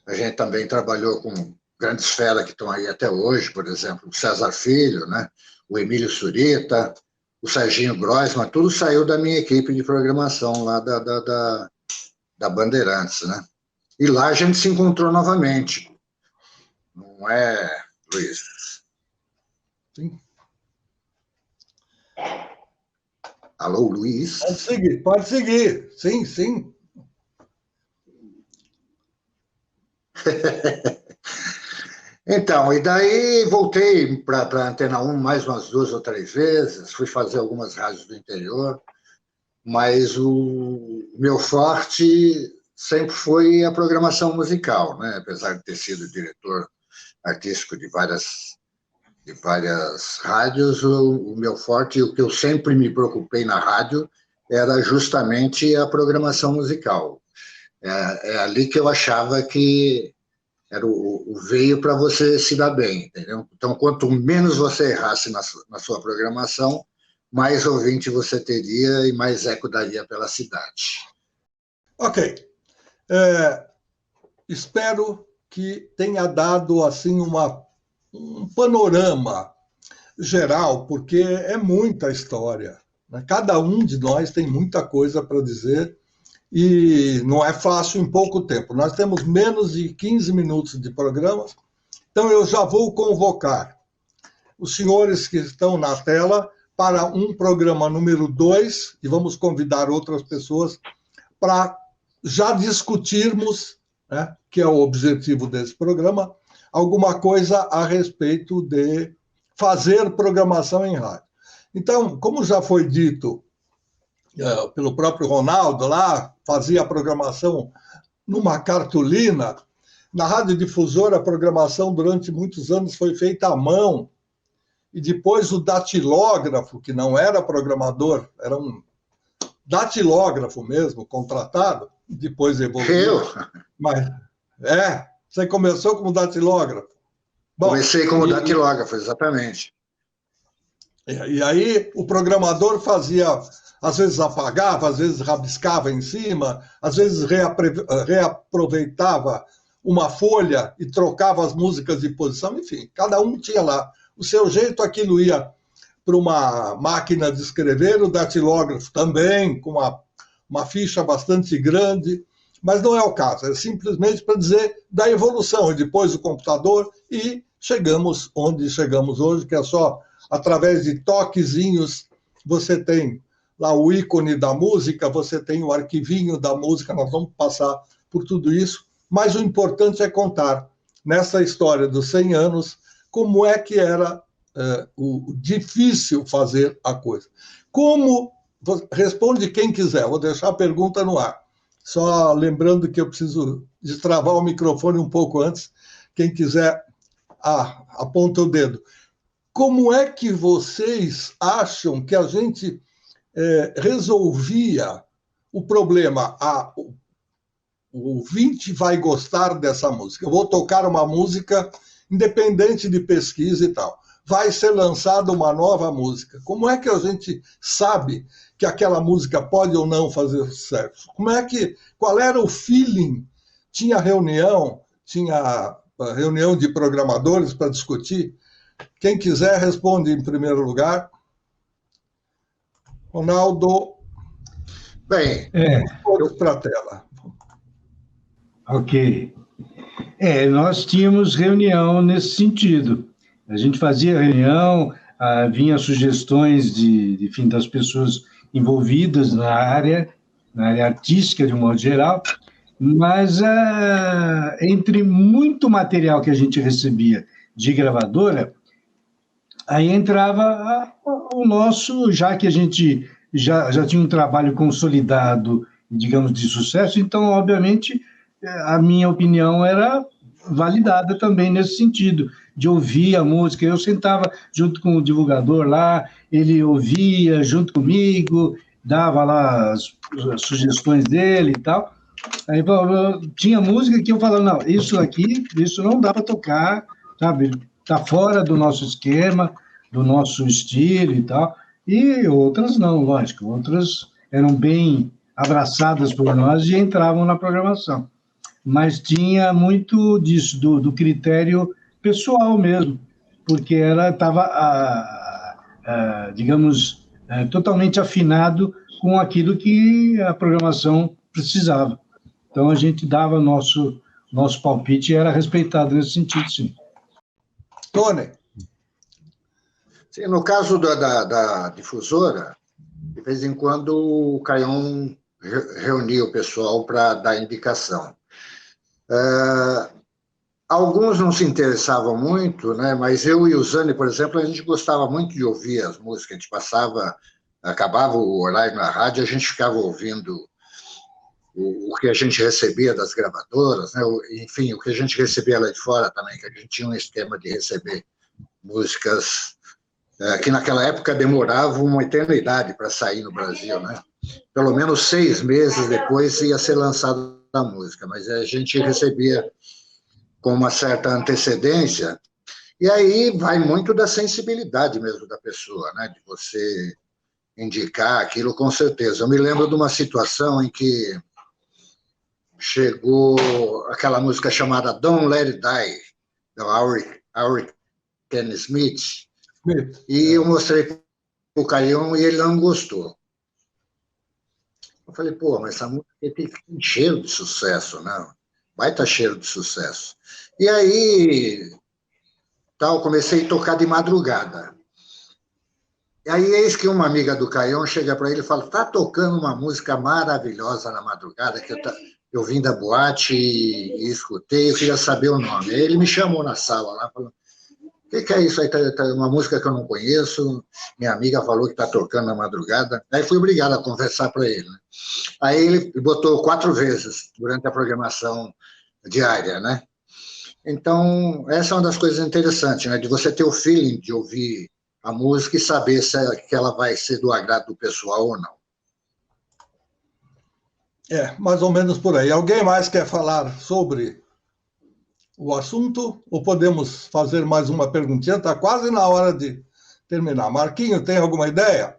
a gente também trabalhou com grandes feras que estão aí até hoje, por exemplo, o César Filho, né? O Emílio Surita, o Serginho Groisman, tudo saiu da minha equipe de programação lá da Bandeirantes, né? E lá a gente se encontrou novamente. Não é, Luiz? Sim. Alô, Luiz? Pode seguir. Sim, sim. Então, e daí voltei para a Antena 1 mais umas 2 ou 3 vezes, fui fazer algumas rádios do interior, mas o meu forte sempre foi a programação musical, né? Apesar de ter sido diretor artístico de várias rádios, o meu forte, o que eu sempre me preocupei na rádio, era justamente a programação musical. É ali que eu achava que era o veio para você se dar bem, entendeu? Então, quanto menos você errasse na sua programação, mais ouvinte você teria e mais eco daria pela cidade. Ok. Espero que tenha dado assim um panorama geral, porque é muita história, né? Cada um de nós tem muita coisa para dizer e não é fácil em pouco tempo. Nós temos menos de 15 minutos de programa, então eu já vou convocar os senhores que estão na tela para um programa número 2 e vamos convidar outras pessoas para já discutirmos, né, que é o objetivo desse programa, alguma coisa a respeito de fazer programação em rádio. Então, como já foi dito pelo próprio Ronaldo lá, fazia a programação numa cartolina. Na radiodifusora, a programação durante muitos anos foi feita à mão, e depois o datilógrafo, que não era programador, era um datilógrafo mesmo, contratado, depois evoluiu. Mas, você começou como datilógrafo? Bom, comecei como datilógrafo, exatamente. E aí o programador fazia, às vezes apagava, às vezes rabiscava em cima, às vezes reaproveitava uma folha e trocava as músicas de posição, enfim, cada um tinha lá o seu jeito. Aquilo ia para uma máquina de escrever, o datilógrafo também, com uma ficha bastante grande, mas não é o caso, é simplesmente para dizer da evolução, e depois o computador, e chegamos onde chegamos hoje, que é só através de toquezinhos, você tem lá o ícone da música, você tem o arquivinho da música, nós vamos passar por tudo isso, mas o importante é contar, nessa história dos 100 anos, como é que era o difícil fazer a coisa. Como, responde quem quiser, vou deixar a pergunta no ar, só lembrando que eu preciso destravar o microfone um pouco antes, quem quiser, aponta o dedo. Como é que vocês acham que a gente resolvia o problema? O ouvinte vai gostar dessa música. Eu vou tocar uma música independente de pesquisa e tal. Vai ser lançada uma nova música. Como é que a gente sabe que aquela música pode ou não fazer sucesso? Qual era o feeling? Tinha reunião de programadores para discutir? Quem quiser, responde em primeiro lugar. Ronaldo. Bem, para a tela. Ok. Nós tínhamos reunião nesse sentido. A gente fazia reunião, vinha sugestões enfim, das pessoas envolvidas na área artística, de um modo geral, mas entre muito material que a gente recebia de gravadora, aí entrava o nosso, já que a gente já tinha um trabalho consolidado, digamos, de sucesso, então, obviamente, a minha opinião era validada também nesse sentido, de ouvir a música. Eu sentava junto com o divulgador lá, ele ouvia junto comigo, dava lá as sugestões dele e tal. Aí tinha música que eu falava, não, isso não dá para tocar, sabe? Está fora do nosso esquema, do nosso estilo e tal. E outras não, lógico, outras eram bem abraçadas por nós e entravam na programação. Mas tinha muito disso, do critério pessoal mesmo, porque ela estava, digamos, totalmente afinado com aquilo que a programação precisava. Então, a gente dava nosso palpite e era respeitado nesse sentido, sim. Tony. Sim, no caso da difusora, de vez em quando o Caion reunia o pessoal para dar indicação. Alguns não se interessavam muito, né? Mas eu e o Zani, por exemplo, a gente gostava muito de ouvir as músicas. A gente acabava o horário na rádio, a gente ficava ouvindo o que a gente recebia das gravadoras, né? Enfim, o que a gente recebia lá de fora também, que a gente tinha um esquema de receber músicas que naquela época demoravam uma eternidade para sair no Brasil, né? Pelo menos 6 meses depois ia ser lançada a música, mas a gente recebia com uma certa antecedência, e aí vai muito da sensibilidade mesmo da pessoa, né? De você indicar aquilo com certeza. Eu me lembro de uma situação em que chegou aquela música chamada Don't Let It Die, do Auric Smith, e eu mostrei o Caião e ele não gostou. Eu falei, pô, mas essa música tem cheiro de sucesso, né? Vai estar cheiro de sucesso. E aí, tal, comecei a tocar de madrugada. E aí, eis que uma amiga do Caião chega para ele e fala, tá tocando uma música maravilhosa na madrugada, que eu vim da boate e escutei, eu queria saber o nome. Aí ele me chamou na sala lá, falou, o que é isso aí? Tá uma música que eu não conheço, minha amiga falou que está tocando na madrugada. Aí fui obrigado a conversar para ele. Né? Aí ele botou 4 vezes durante a programação diária, né? Então, essa é uma das coisas interessantes, né? De você ter o feeling de ouvir a música e saber se ela vai ser do agrado do pessoal ou não. É, mais ou menos por aí. Alguém mais quer falar sobre o assunto? Ou podemos fazer mais uma perguntinha? Está quase na hora de terminar. Marquinho, tem alguma ideia?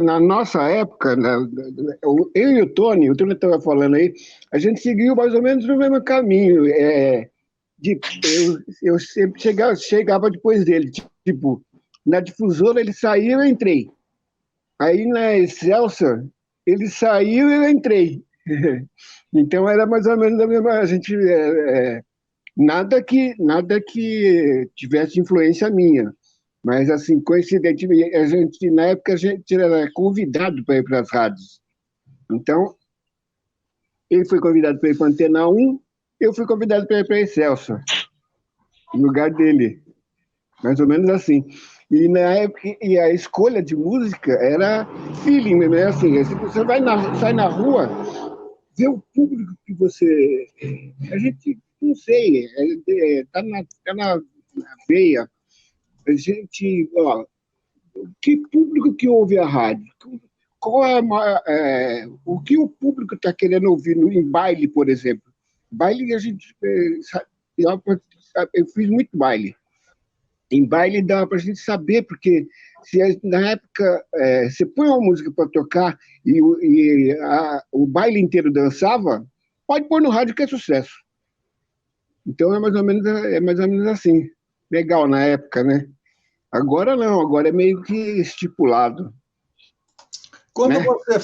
Na nossa época, eu e o Tony estava falando aí, a gente seguiu mais ou menos o mesmo caminho. Eu sempre chegava depois dele. Tipo, na difusora ele saiu, eu entrei. Aí na Excelsior, ele saiu e eu entrei. Então era mais ou menos a mesma. A gente nada que tivesse influência minha, mas assim coincidentemente na época a gente era convidado para ir para as rádios. Então ele foi convidado para ir para a Antena 1, eu fui convidado para ir para a Excelsior, no lugar dele, mais ou menos assim. E na época, e a escolha de música era feeling mesmo, é assim, você sai na rua, vê o público que você... A gente, não sei, tá na veia. A gente, ó, que público que ouve a rádio? Qual o que o público está querendo ouvir em baile, por exemplo? Baile, a gente... Eu fiz muito baile. Em baile dá para a gente saber, porque na época você põe uma música para tocar e o baile inteiro dançava, pode pôr no rádio que é sucesso. Então é mais ou menos assim. Legal na época, né? Agora não, agora é meio que estipulado. Quando né? você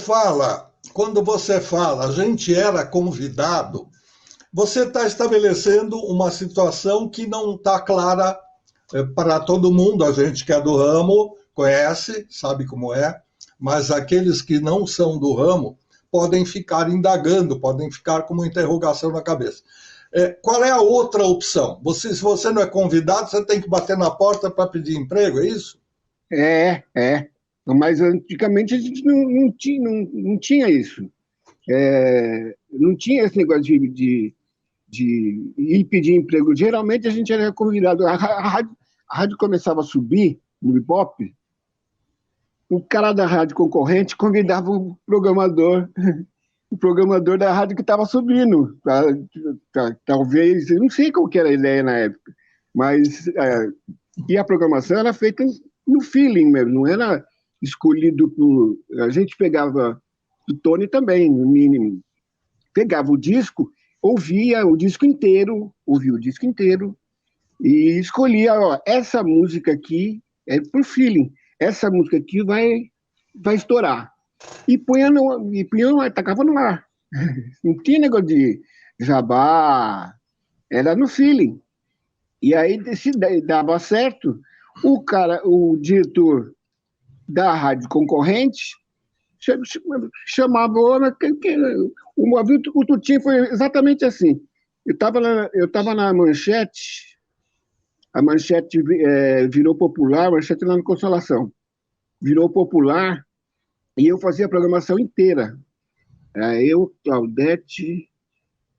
fala, a gente era convidado, você está estabelecendo uma situação que não está clara para todo mundo. A gente que é do ramo conhece, sabe como é, mas aqueles que não são do ramo podem ficar indagando, podem ficar com uma interrogação na cabeça. Qual é a outra opção? Se você não é convidado, você tem que bater na porta para pedir emprego, é isso? Mas antigamente a gente não tinha isso. Não tinha esse negócio de ir pedir emprego. Geralmente a gente era convidado. A rádio começava a subir no Ibope, o cara da rádio concorrente convidava o programador da rádio que estava subindo. Talvez, eu não sei qual que era a ideia na época, mas e a programação era feita no feeling mesmo, não era escolhido por... A gente pegava, o Tony também, no mínimo, pegava o disco, ouvia o disco inteiro e escolhia, ó, essa música aqui é por feeling, essa música aqui vai estourar. E tacava no ar. Não tinha negócio de jabá, era no feeling. E aí, se dava certo, o diretor da rádio concorrente chamava o Tutinho foi exatamente assim. Eu estava na Manchete, a Manchete virou popular, a Manchete lá na Consolação, virou popular, e eu fazia a programação inteira. Eu, Claudete,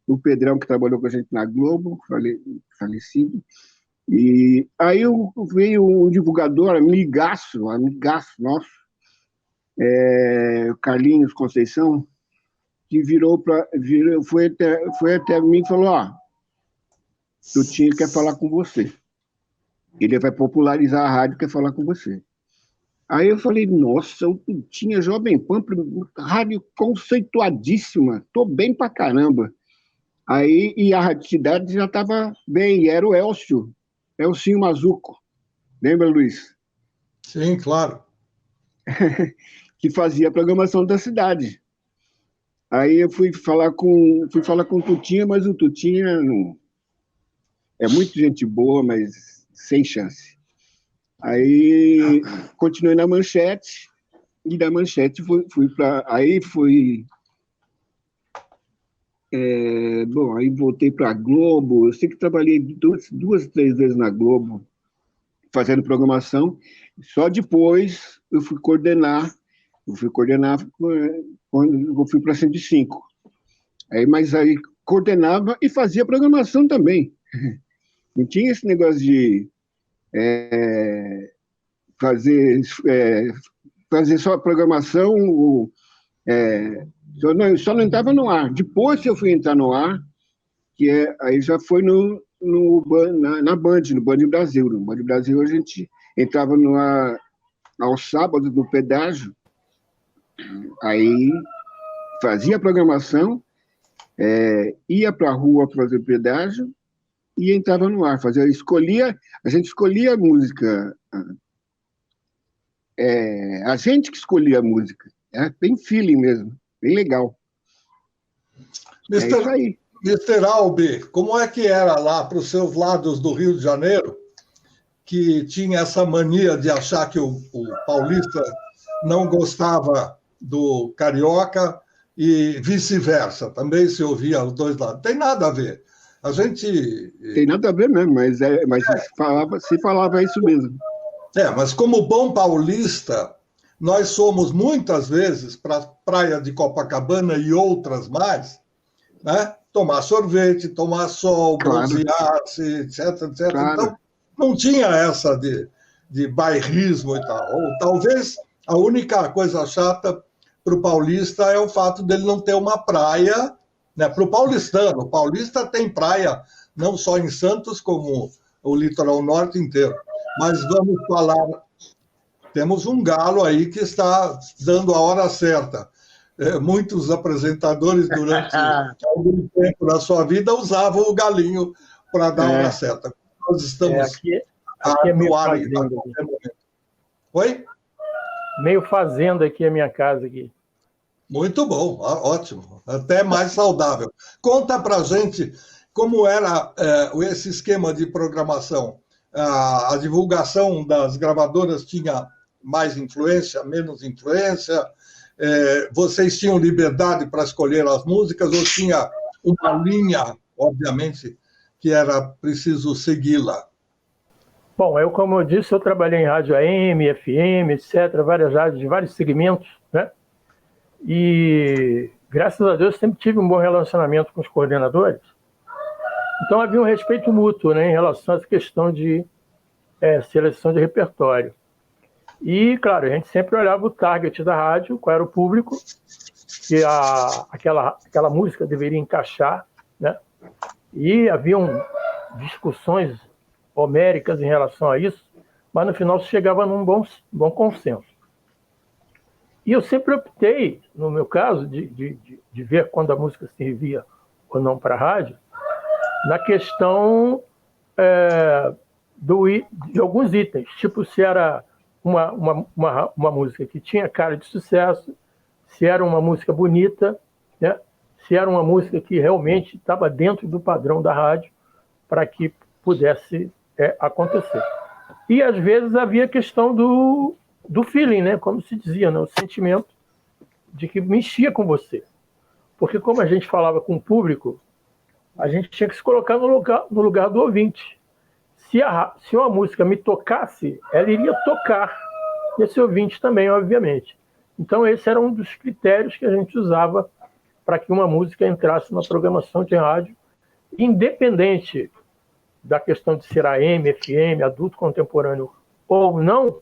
o Pedrão, que trabalhou com a gente na Globo, falecido, e aí veio um divulgador, amigaço nosso, o Carlinhos Conceição, que foi até mim e falou, ó, Tutinho quer falar com você. Ele vai popularizar a rádio, quer falar com você. Aí eu falei, nossa, eu tinha Jovem Pan, rádio conceituadíssima, tô bem pra caramba. Aí, e a Rádio Cidade já estava bem, e era o Elcinho Mazuco. Lembra, Luiz? Sim, claro. Que fazia a programação da cidade. Aí eu fui falar com o Tutinha, mas o Tutinha não, é muito gente boa, mas sem chance. Aí continuei na Manchete, e da Manchete fui para... aí voltei para a Globo. Eu sei que trabalhei duas, 3 vezes na Globo, fazendo programação. Só depois eu fui coordenar quando eu fui para a 105. Mas aí coordenava e fazia programação também. Não tinha esse negócio de fazer só programação, só não entrava no ar. Depois que eu fui entrar no ar, aí já foi na Band, no Band Brasil. No Band Brasil a gente entrava no ar aos sábados no pedágio, aí fazia programação, ia para a rua fazer pedágio e entrava no ar. A gente escolhia a música, a gente que escolhia a música, bem feeling mesmo, bem legal. É isso aí. Mr. Albi, como é que era lá para os seus lados do Rio de Janeiro, que tinha essa mania de achar que o paulista não gostava do carioca e vice-versa? Também se ouvia os dois lados. Tem nada a ver. A gente... Tem nada a ver mesmo, mas se falava isso mesmo. Mas como bom paulista, nós somos muitas vezes para a praia de Copacabana e outras mais, né? Tomar sorvete, tomar sol, bronzear-se, etc, etc. Claro. Então, não tinha essa de bairrismo e tal. Ou talvez a única coisa chata para o paulista é o fato dele não ter uma praia, né? Para o paulistano. O paulista tem praia não só em Santos, como o litoral norte inteiro. Mas vamos falar... Temos um galo aí que está dando a hora certa. Muitos apresentadores, durante algum tempo da sua vida, usavam o galinho para dar a hora certa. Nós estamos aqui é meio fazenda. Oi? Meio fazenda aqui a minha casa aqui. Muito bom, ótimo. Até mais saudável. Conta para a gente como era esse esquema de programação. A divulgação das gravadoras tinha mais influência, menos influência? Vocês tinham liberdade para escolher as músicas ou tinha uma linha, obviamente, que era preciso segui-la? Bom, como eu disse, eu trabalhei em rádio AM, FM, etc., várias rádios de vários segmentos, né? E, graças a Deus, sempre tive um bom relacionamento com os coordenadores. Então, havia um respeito mútuo, né, em relação a essa questão de seleção de repertório. E, claro, a gente sempre olhava o target da rádio, qual era o público, que aquela música deveria encaixar, né? E haviam discussões homéricas em relação a isso, mas no final se chegava num bom consenso. E eu sempre optei, no meu caso, de ver quando a música servia ou não para a rádio, na questão de alguns itens, tipo se era uma música que tinha cara de sucesso, se era uma música bonita, né? Se era uma música que realmente estava dentro do padrão da rádio para que pudesse acontecer. E, às vezes, havia a questão do feeling, né? Como se dizia, né? O sentimento de que mexia com você. Porque, como a gente falava com o público, a gente tinha que se colocar no lugar do ouvinte. Se uma música me tocasse, ela iria tocar esse ouvinte também, obviamente. Então, esse era um dos critérios que a gente usava para que uma música entrasse na programação de rádio, independente da questão de ser AM, FM, adulto contemporâneo ou não,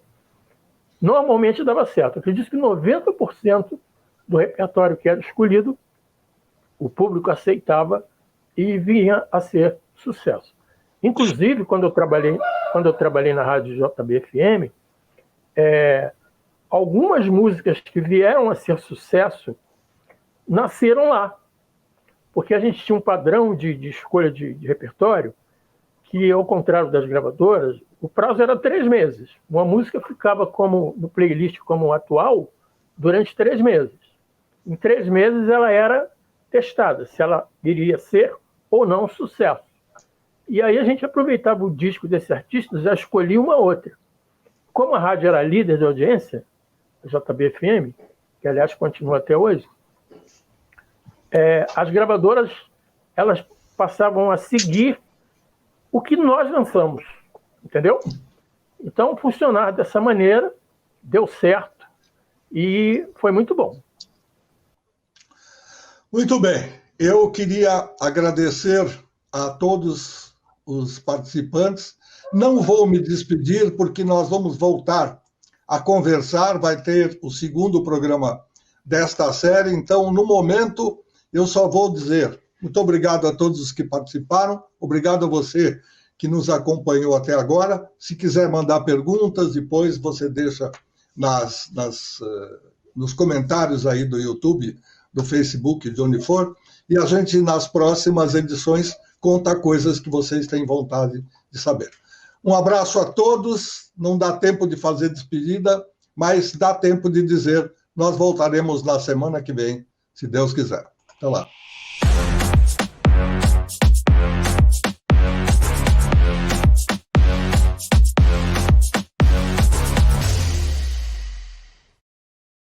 normalmente dava certo. Eu acredito que 90% do repertório que era escolhido, o público aceitava e vinha a ser sucesso. Inclusive, quando eu trabalhei na rádio JB-FM, algumas músicas que vieram a ser sucesso nasceram lá. Porque a gente tinha um padrão de escolha de repertório que, ao contrário das gravadoras, o prazo era 3 meses. Uma música ficava no playlist como atual durante 3 meses. Em 3 meses ela era testada, se ela iria ser ou não um sucesso. E aí a gente aproveitava o disco desse artista, já escolhia uma outra. Como a rádio era líder de audiência, a JB-FM, que aliás continua até hoje, as gravadoras elas passavam a seguir o que nós lançamos, entendeu? Então, funcionar dessa maneira, deu certo e foi muito bom. Muito bem. Eu queria agradecer a todos os participantes. Não vou me despedir, porque nós vamos voltar a conversar. Vai ter o segundo programa desta série. Então, no momento, eu só vou dizer muito obrigado a todos os que participaram. Obrigado a você que nos acompanhou até agora. Se quiser mandar perguntas, depois você deixa nos comentários aí do YouTube, do Facebook, de onde for. E a gente, nas próximas edições, conta coisas que vocês têm vontade de saber. Um abraço a todos. Não dá tempo de fazer despedida, mas dá tempo de dizer, nós voltaremos na semana que vem, se Deus quiser. Até lá.